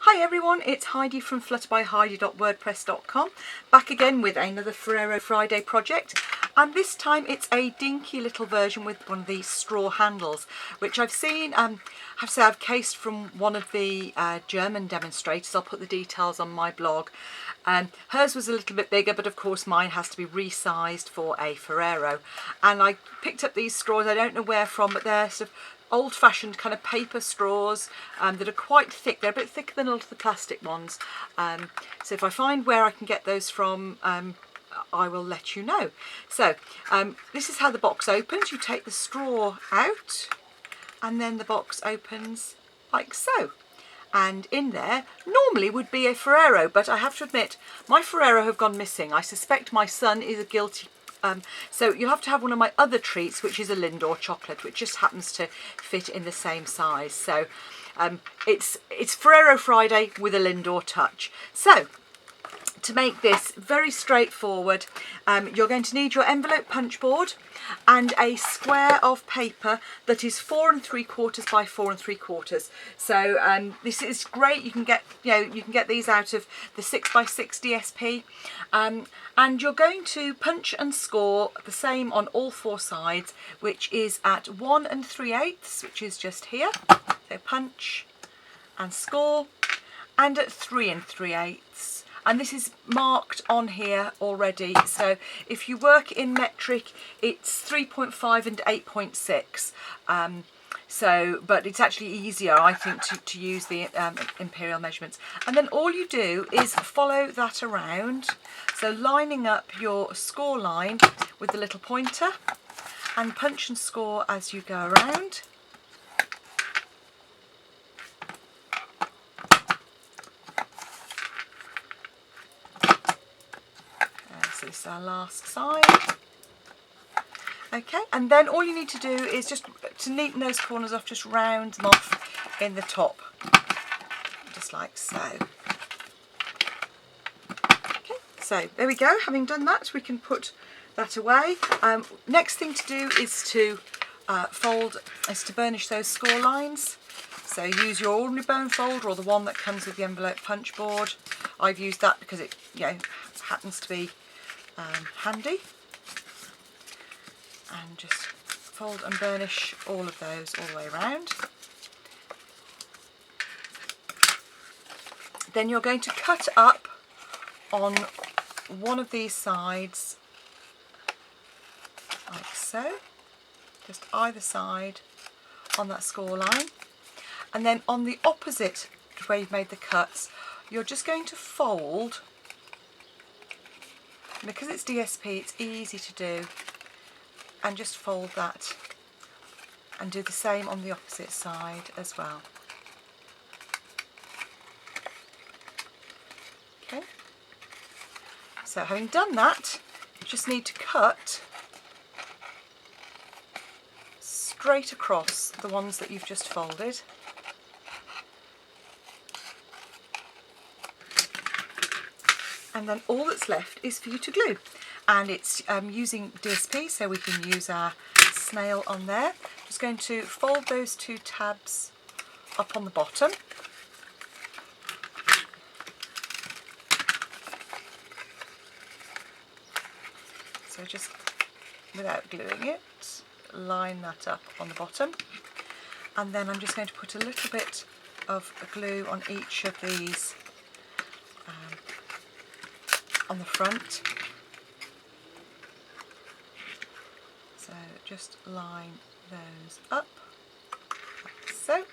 Hi everyone, it's Heidi from flutterbyheidi.wordpress.com, back again with another Ferrero Friday project, and this time it's a dinky little version with one of these straw handles, which I've seen, I've cased from one of the German demonstrators. I'll put the details on my blog. Hers was a little bit bigger, but of course mine has to be resized for a Ferrero, and I picked up these straws. I don't know where from, but they're sort of old-fashioned kind of paper straws that are quite thick. They're a bit thicker than a lot of the plastic ones, so if I find where I can get those from, I will let you know. So this is how the box opens. You take the straw out and then the box opens like so, and in there normally would be a Ferrero, but I have to admit my Ferrero have gone missing. I suspect my son is a guilty so you'll have to have one of my other treats, which is a Lindor chocolate, which just happens to fit in the same size. So it's Ferrero Friday with a Lindor touch. So to make this very straightforward, you're going to need your envelope punch board and a square of paper that is 4 3/4 by 4 3/4. So this is great. You can get these out of the 6 by 6 DSP, and you're going to punch and score the same on all 4 sides, which is at 1 3/8, which is just here. So punch and score, and at 3 3/8. And this is marked on here already, so if you work in metric it's 3.5 and 8.6, but it's actually easier, I think, to use the imperial measurements. And then all you do is follow that around, so lining up your score line with the little pointer, and punch and score as you go around. So this is our last side. Okay, and then all you need to do is just to neaten those corners off, just round them off in the top, just like so. Okay, so there we go. Having done that, we can put that away. Next thing to do is to burnish those score lines. So use your ordinary bone folder or the one that comes with the envelope punch board. I've used that because it happens to be handy, and just fold and burnish all of those all the way around. Then you're going to cut up on one of these sides like so, just either side on that score line, and then on the opposite where you've made the cuts, you're just going to fold. Because it's DSP, it's easy to do, and just fold that and do the same on the opposite side as well. Okay, so having done that, you just need to cut straight across the ones that you've just folded. And then all that's left is for you to glue, and it's using DSP, so we can use our snail on there. Just going to fold those 2 tabs up on the bottom, so just without gluing it, line that up on the bottom, and then I'm just going to put a little bit of glue on each of these on the front. So just line those up like so.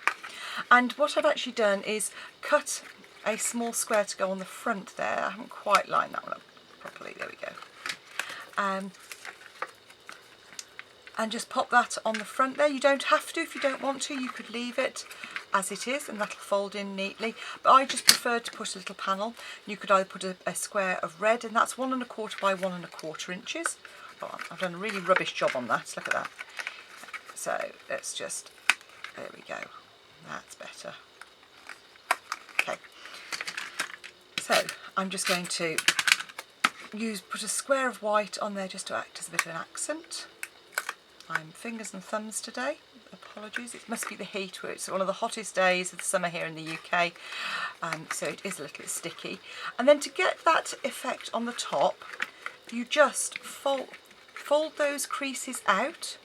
And what I've actually done is cut a small square to go on the front there. I haven't quite lined that one up properly. There we go. And just pop that on the front there. You don't have to if you don't want to. You could leave it as it is and that'll fold in neatly, but I just prefer to put a little panel. You could either put a square of red, and that's 1 1/4 by 1 1/4 inches. Oh, I've done a really rubbish job on that, look at that. So let's just, there we go, that's better. Okay, so I'm just going to put a square of white on there just to act as a bit of an accent. I'm fingers and thumbs today, apologies, it must be the heat. It's one of the hottest days of the summer here in the UK, so it is a little bit sticky. And then to get that effect on the top, you just fold those creases out,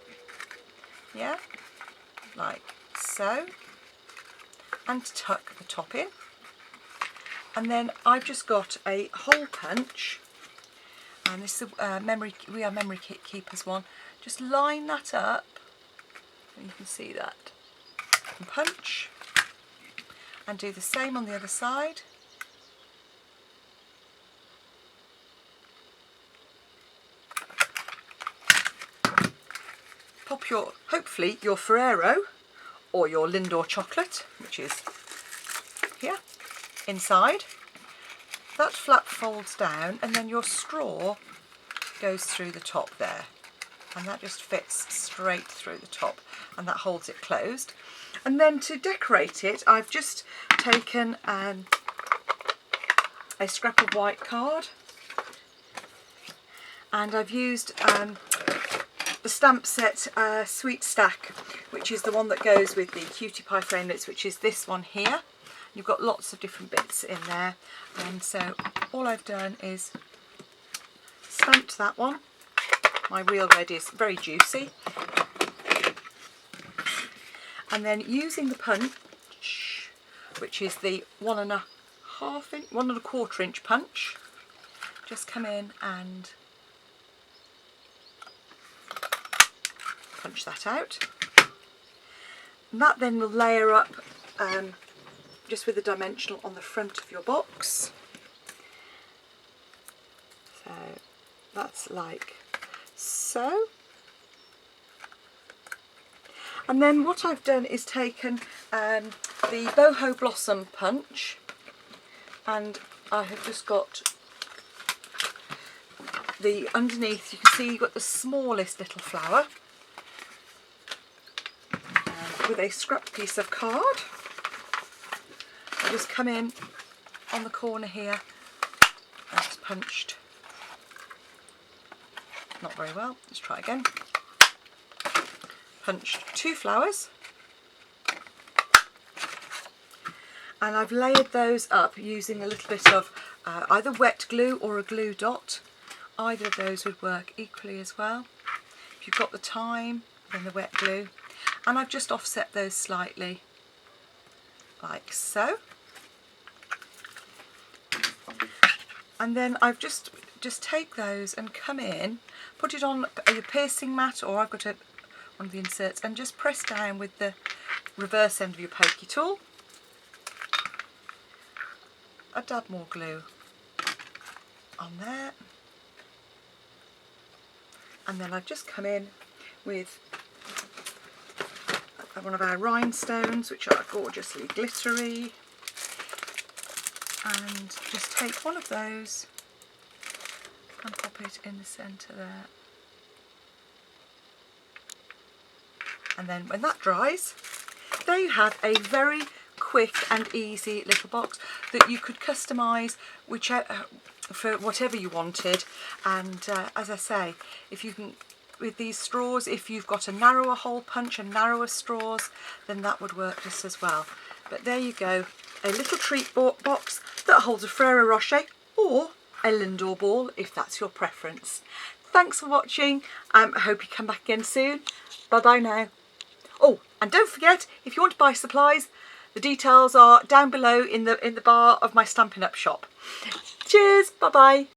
yeah, like so, and tuck the top in. And then I've just got a hole punch, and this is a memory kit keepers one. Just line that up, and you can see that, and punch, and do the same on the other side. Pop your, hopefully your Ferrero or your Lindor chocolate, which is here, inside. That flap folds down, and then your straw goes through the top there, and that just fits straight through the top, and that holds it closed. And then to decorate it, I've just taken a scrap of white card, and I've used the stamp set Sweet Stack, which is the one that goes with the Cutie Pie framelits, which is this one here. You've got lots of different bits in there, and so all I've done is stamped that one. My real red is very juicy, and then using the punch, which is the 1.25 inch punch, just come in and punch that out, and that then will layer up just with the dimensional on the front of your box. So that's like so. And then what I've done is taken the boho blossom punch, and I have just got the underneath, you can see you've got the smallest little flower, with a scrap piece of card. I just come in on the corner here and just punched. Not very well, let's try again. Punched 2 flowers, and I've layered those up using a little bit of either wet glue or a glue dot. Either of those would work equally as well if you've got the time, then the wet glue. And I've just offset those slightly, like so. And then I've just take those and come in, put it on your piercing mat, or I've got one of the inserts, and just press down with the reverse end of your pokey tool. A dab more glue on there. And then I've just come in with one of our rhinestones, which are gorgeously glittery, and just take one of those and pop it in the centre there. And then when that dries, there you have a very quick and easy little box that you could customise for whatever you wanted. And as I say, if you can, with these straws, if you've got a narrower hole punch and narrower straws, then that would work just as well. But there you go, a little treat box that holds a Ferrero Rocher or a Lindor ball, if that's your preference. Thanks for watching. I hope you come back again soon. Bye bye now. Oh, and don't forget, if you want to buy supplies, the details are down below in the bar of my Stampin' Up shop. Cheers, bye bye.